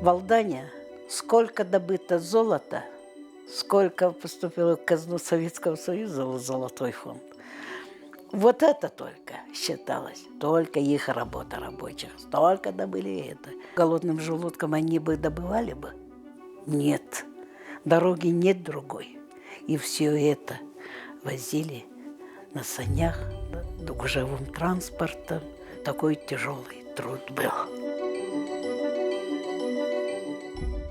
В Алдане сколько добыто золота, сколько поступило в казну Советского Союза в золотой фонд. Вот это только считалось, только их работа рабочих. Столько добыли это. Голодным желудком они бы добывали бы? Нет. Дороги нет другой. И все это возили на санях, гужевым транспортом. Такой тяжелый труд был.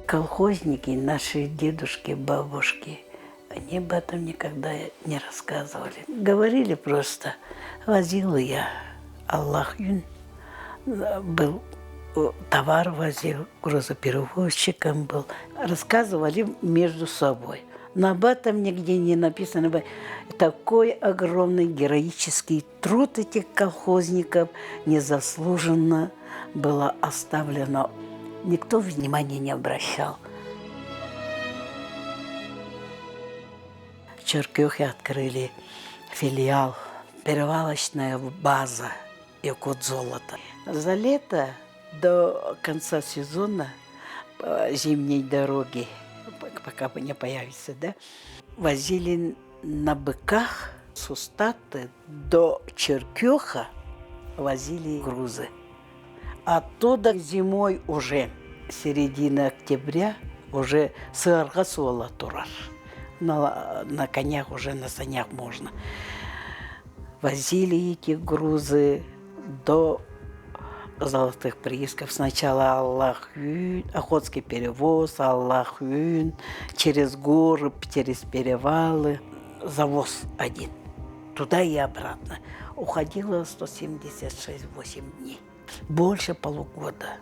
Колхозники, наши дедушки, бабушки, они об этом никогда не рассказывали. Говорили просто, возил я, Аллах был, товар возил, грузоперевозчиком был. Рассказывали между собой. Но об этом нигде не написано. Такой огромный героический труд этих колхозников незаслуженно было оставлено. Никто внимания не обращал. В Черкёхе открыли филиал, перевалочная база «Якутзолото». За лето до конца сезона зимней дороги, пока не появится, да, возили на быках с Устаты до Черкёха возили грузы. Оттуда зимой уже, середина октября, уже сыарга суала турар. На конях уже, на санях можно. Возили эти грузы до золотых приисков. Сначала Аллах-Юн, Охотский перевоз, Аллах-Юн, через горы, через перевалы. Завоз один. Туда и обратно. Уходило 176-8 дней. Больше полугода.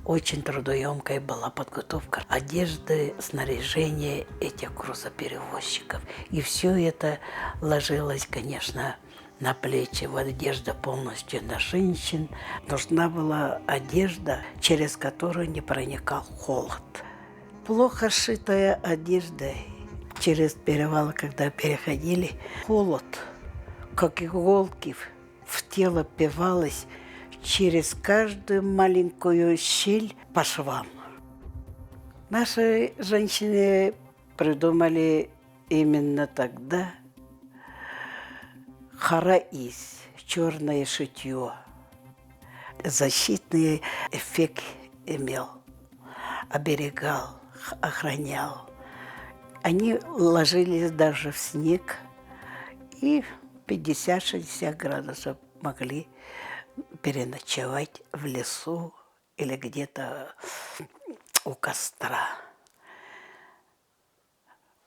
Очень трудоемкая была подготовка одежды, снаряжения этих грузоперевозчиков. И все это ложилось, конечно, на плечи. Вот одежда полностью на женщин. Нужна была одежда, через которую не проникал холод. Плохо сшитая одежда через перевалы, когда переходили, холод, как иголки, в тело впивалось через каждую маленькую щель по швам. Наши женщины придумали именно тогда хараис, черное шитье. Защитный эффект имел, оберегал, охранял. Они ложились даже в снег и 50-60 градусов могли переночевать в лесу или где-то у костра.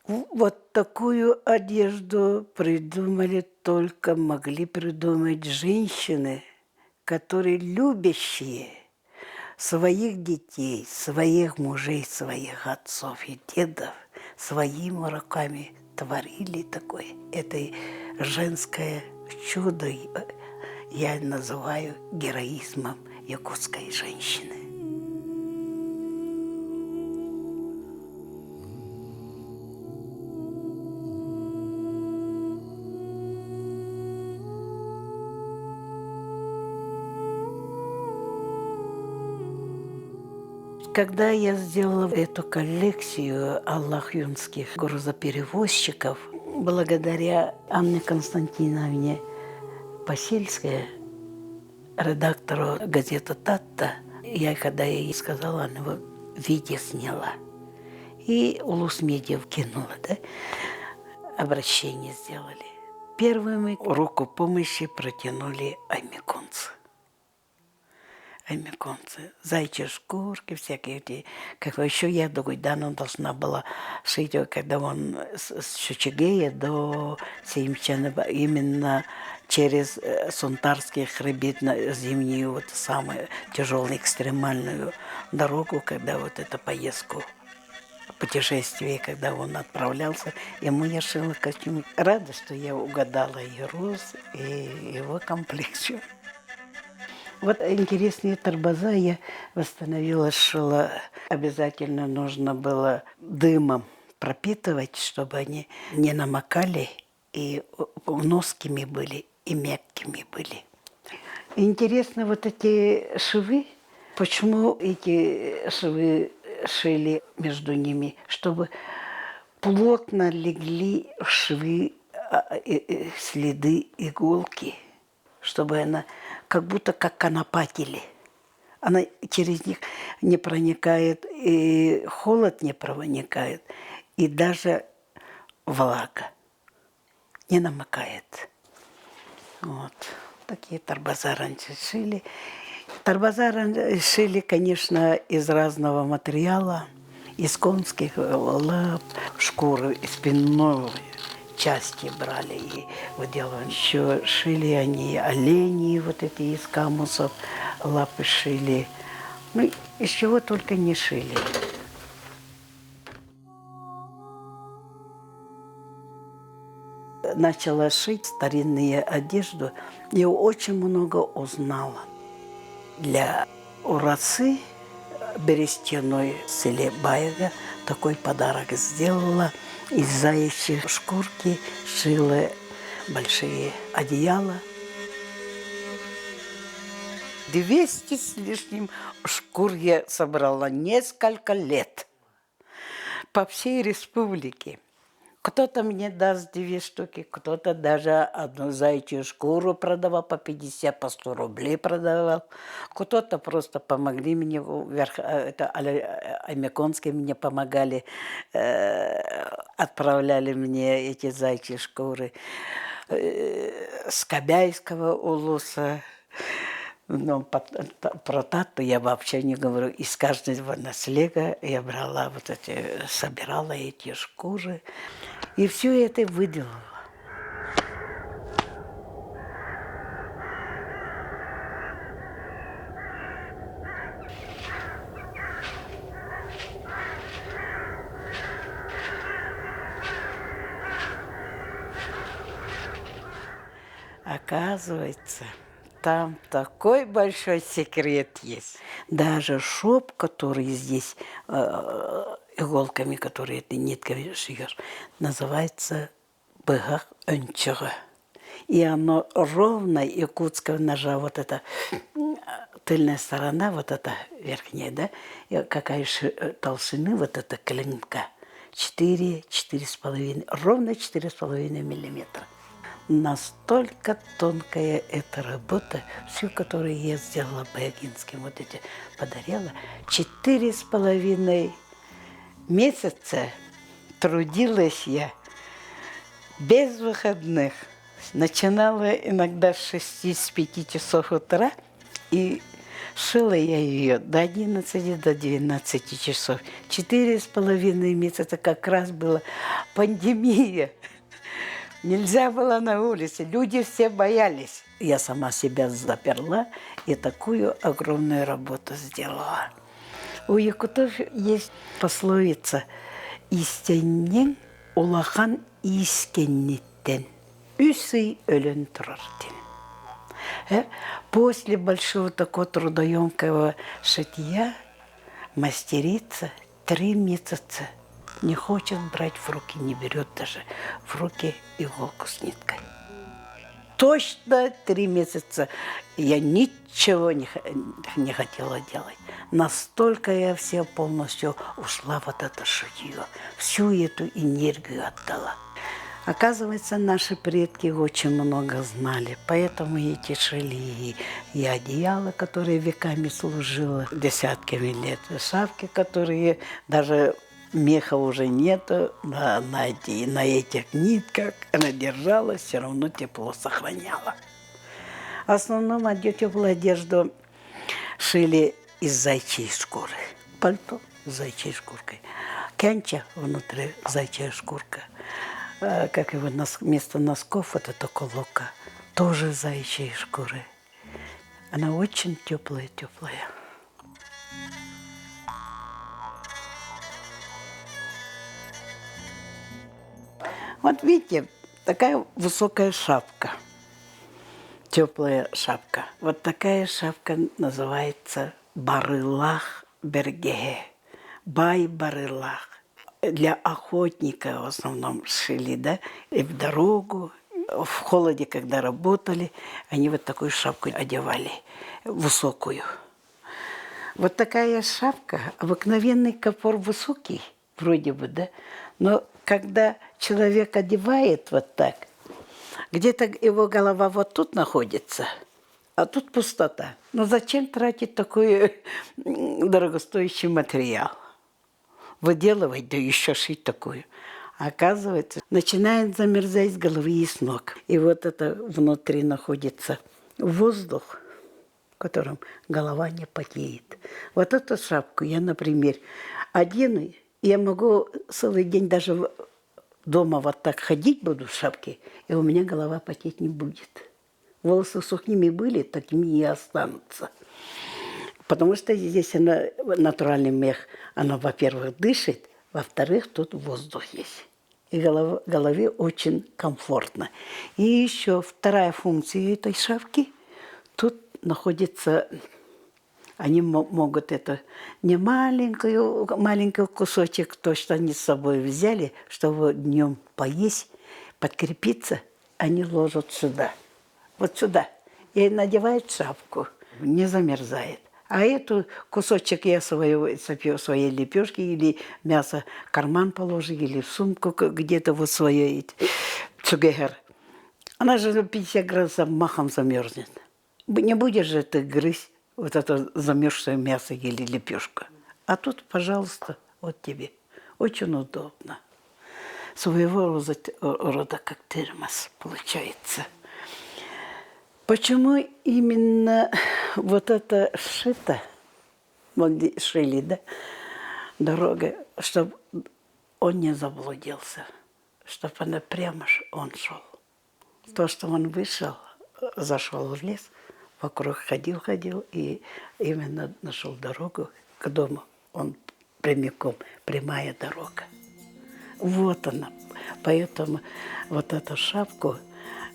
Вот такую одежду могли придумать женщины, которые любящие своих детей, своих мужей, своих отцов и дедов, своими руками творили такое. Это женское чудо я называю героизмом якутской женщины. Когда я сделала эту коллекцию аллах-юнских грузоперевозчиков, благодаря Анне Константиновне Посельская, редактору газеты «Татта», я когда ей сказала, она его видео сняла. И Улус-Медиа вкинула, да? Обращение сделали. Первыми руку помощи протянули аймеконцы. Аймеконцы, зайчьи шкурки, всякие эти. Как еще я до Гуйдана должна была шить, когда он с Чучагея до Сеймчана, именно через Сунтарский хребет на зимнюю, вот самую тяжелую экстремальную дорогу, когда вот эту поездку, путешествие, когда он отправлялся, ему я шила костюм. Рада, что я угадала и рост, и его комплекцию. Вот интересные торбоза я восстановила, шила. Обязательно нужно было дымом пропитывать, чтобы они не намокали и носкими были, и мягкими были. Интересно, вот эти швы Почему эти швы шили между ними? Чтобы плотно легли швы, следы иголки, чтобы она как будто как конопатили. Она через них не проникает, и холод не проникает, и даже влага не намокает. Вот. Такие торбоза раньше шили. Торбоза шили, конечно, из разного материала. Из конских лап, шкуры, из спинной части брали и выделывали. Еще шили они оленей, вот эти из камусов, лапы шили. Ну, из чего только не шили. Начала шить старинную одежду, я очень много узнала. Для урасы берестяной в селе Байга такой подарок сделала. Из заячьей шкурки шила большие одеяла. 200 с лишним шкур я собрала несколько лет по всей республике. Кто-то мне даст 2 штуки, кто-то даже одну заячью шкуру продавал по 50, по 100 рублей продавал. Кто-то просто помогли мне, это Амяконские мне помогали, отправляли мне эти заячьи шкуры. С Кобяйского улуса. Но про тату я вообще не говорю. Из каждого наслега я брала вот эти, собирала эти шкуры. И все это выделала. Оказывается, там такой большой секрет есть. Даже шов, который здесь иголками, которые ты нитками шьешь, называется быгах өнчага. И оно ровно якутского ножа, вот эта тыльная сторона, вот эта верхняя, да, и какая толщины вот эта клинка. 4-4,5, ровно 4,5 миллиметра. Настолько тонкая эта работа, всю, которую я сделала Боягинским, вот эти подарила, 4,5 месяца трудилась я без выходных. Начинала иногда с 6-5 часов утра, и шила я ее до 11, до 12 часов. 4,5 месяца как раз была пандемия. Нельзя было на улице, люди все боялись. Я сама себя заперла и такую огромную работу сделала. У якутов есть пословица «Истеннен улахан искенниттен, үсый өлен турартин». После большого такого трудоемкого шитья мастерица 3 месяца не хочет брать в руки, не берет даже в руки иголку с ниткой. Точно 3 месяца я ничего не хотела делать. Настолько я все полностью ушла в это шитье, всю эту энергию отдала. Оказывается, наши предки очень много знали, поэтому эти шили и одеяла, которые веками служило, десятками лет, и шапки, которые даже меха уже нету, на этих нитках она держалась, все равно тепло сохраняла. В основном теплую одежду шили из зайчьей шкуры. Пальто с зайчьей шкуркой. Кенча внутри зайчья шкурка. Как его вместо носков, вот это колока, тоже зайчьей шкуры. Она очень теплая-теплая. Вот видите, такая высокая шапка, теплая шапка. Вот такая шапка называется барылах бергеге, бай-барылах. Для охотника в основном шили, да, и в дорогу, в холоде, когда работали, они вот такую шапку одевали, высокую. Вот такая шапка, обыкновенный капор высокий, вроде бы, да, но когда человек одевает вот так, где-то его голова вот тут находится, а тут пустота. Но зачем тратить такой дорогостоящий материал? Выделывать, да еще шить такую. А оказывается, начинает замерзать с головы и с ног. И вот это внутри находится воздух, в котором голова не потеет. Вот эту шапку я, например, одену, я могу целый день даже дома вот так ходить буду в шапке, и у меня голова потеть не будет. Волосы сухими были, такими и останутся. Потому что здесь она, натуральный мех, она, во-первых, дышит, во-вторых, тут воздух есть. И голове очень комфортно. И еще вторая функция этой шапки, тут находится, они могут это не маленький кусочек, то, что они с собой взяли, чтобы днем поесть, подкрепиться, они ложат сюда, вот сюда, и надевают шапку, не замерзает. А эту кусочек я своей лепешки или мясо в карман положу, или в сумку где-то вот своей цугегер. Она же 50 градусов махом замерзнет. Не будешь же ты грызть вот это замерзшее мясо или лепешку. А тут, пожалуйста, вот тебе. Очень удобно. Своего рода как термос получается. Почему именно вот это шито, вот шили, да, дорога, чтобы он не заблудился, чтобы она прямо он шел. То, что он вышел, зашел в лес, вокруг ходил и именно нашел дорогу к дому. Он прямиком, прямая дорога. Вот она. Поэтому вот эту шапку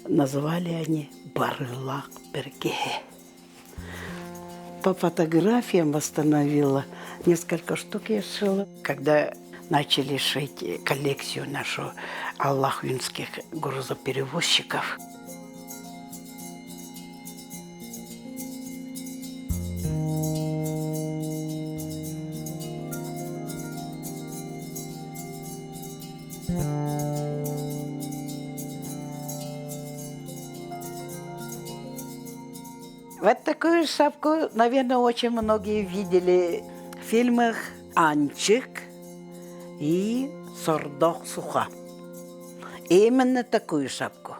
назвали они Барлак Бергеhe. По фотографиям восстановила, несколько штук я шила. Когда начали шить коллекцию нашу аллахвинских грузоперевозчиков, вот такую шапку, наверное, очень многие видели в фильмах «Анчик» и «Сордох Суха». И именно такую шапку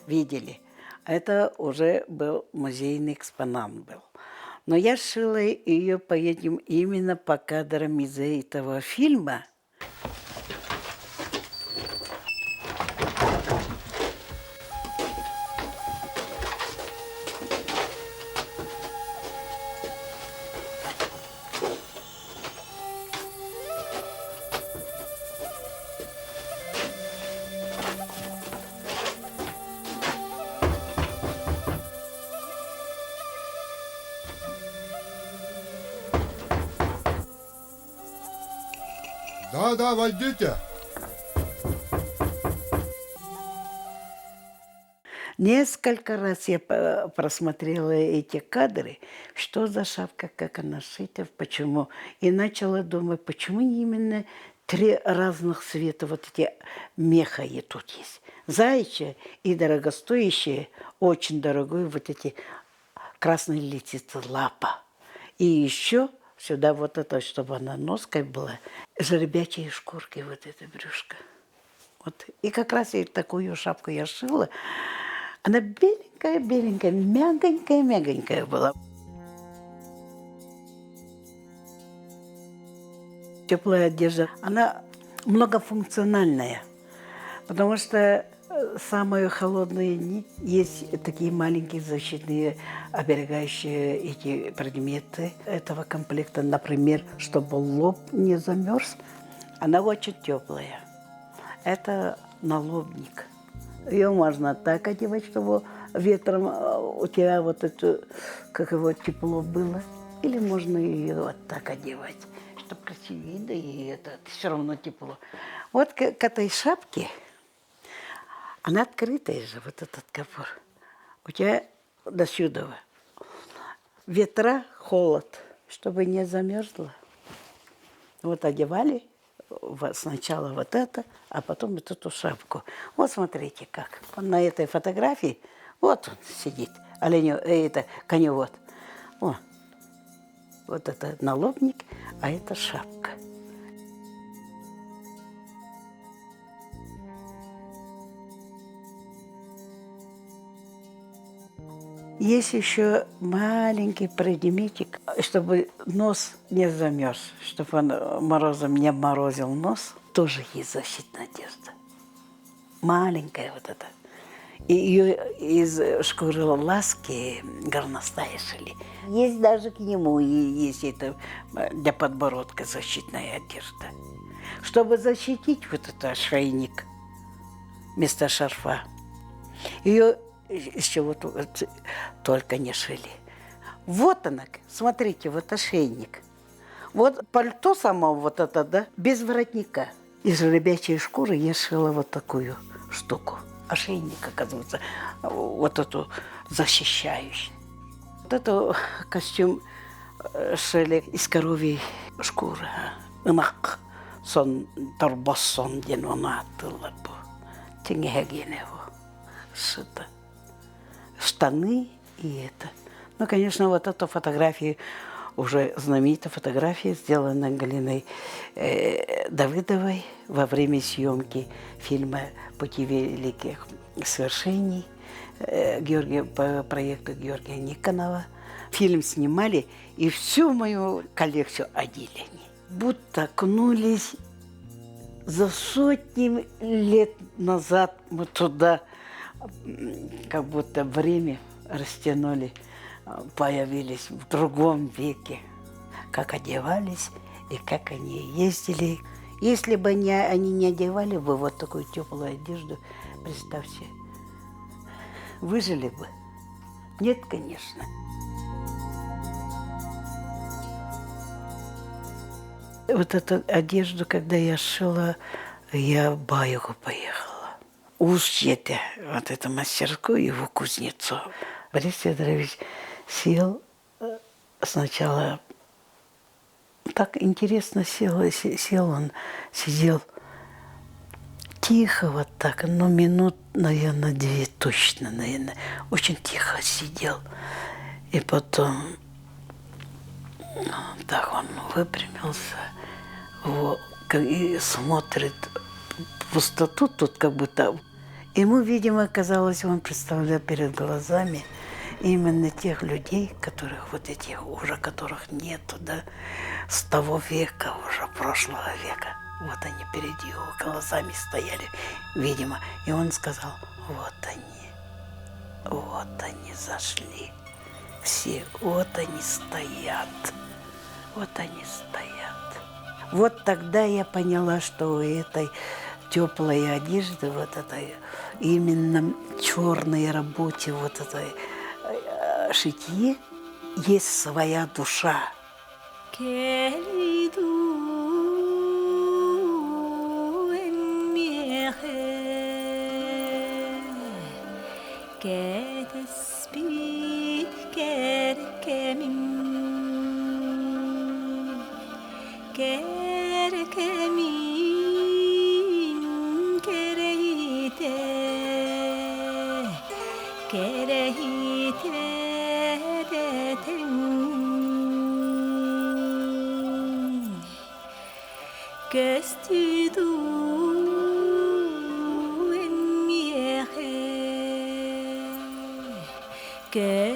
видели. Это уже был музейный экспонат был. Но я шила ее именно по кадрам из этого фильма. Да, войдите. Несколько раз я просмотрела эти кадры, что за шапка, как она шита, почему. И начала думать, почему именно 3 разных цвета вот эти меха и тут есть. Заячья и дорогостоящие, очень дорогой вот эти красные летицы лапа. И еще сюда вот это, чтобы она ноской была, жеребячие шкурки, вот это брюшко. Вот. И как раз и такую шапку я шила. Она беленькая, мягонькая была. Теплая одежда, она многофункциональная, потому что самые холодные дни есть такие маленькие защитные, оберегающие эти предметы этого комплекта. Например, чтобы лоб не замерз, она очень теплая. Это налобник. Ее можно так одевать, чтобы ветром у тебя вот это, как его тепло было. Или можно ее вот так одевать, чтобы красивее, да и это все равно тепло. Вот к этой шапке, она открытая же, вот этот капор. У тебя до сюда. Ветра, холод. чтобы не замерзла. Вот одевали сначала вот это, а потом вот эту шапку. Вот смотрите как. На этой фотографии, вот он сидит, это коневод. О, вот это налобник, а это шапка. Есть еще маленький предметик, чтобы нос не замерз, чтобы он морозом не морозил нос. Тоже есть защитная одежда. Маленькая вот эта. И ее из шкуры ласки горностая шили. Есть даже к нему, и есть это для подбородка защитная одежда. Чтобы защитить вот этот ошейник вместо шарфа, ее из чего только не шили. Вот она, смотрите, вот ошейник. Вот пальто само вот это, да, без воротника. Из рыбячей шкуры я шила вот такую штуку. Ошейник, оказывается, вот эту защищающий. Вот это костюм шили из коровьей шкуры. Инак сон торбосон ден она тыла бу. Тингегене шито. Штаны и это. Ну, конечно, вот эту фотографию, уже знаменитая фотография, сделана Галиной Давыдовой во время съемки фильма «Пути великих свершений» по проекту Георгия Никонова. Фильм снимали, и всю мою коллекцию одели они. Будто окунулись за сотни лет назад мы туда, как будто время растянули, появились в другом веке, как одевались и как они ездили. Если бы они не одевали бы вот такую теплую одежду, представьте, выжили бы? Нет, конечно. Вот эту одежду, когда я шила, я в Баюгу поехала. Устье-то, вот эту мастерскую, его кузнецу. Борис Федорович сел сначала, так интересно сел, он сидел тихо вот так, ну минут, наверное, 2 точно, наверное, очень тихо сидел. И потом так он выпрямился и смотрит в пустоту тут как будто. Ему, видимо, казалось, он представлял перед глазами именно тех людей, которых вот этих уже, которых нету, да, с того века, уже прошлого века. Вот они перед его глазами стояли, видимо. И он сказал, вот они зашли. Все, вот они стоят. Вот они стоят. Вот тогда я поняла, что у этой теплой одежды, вот этой именно черной работе, вот этой шитье, есть своя душа. Que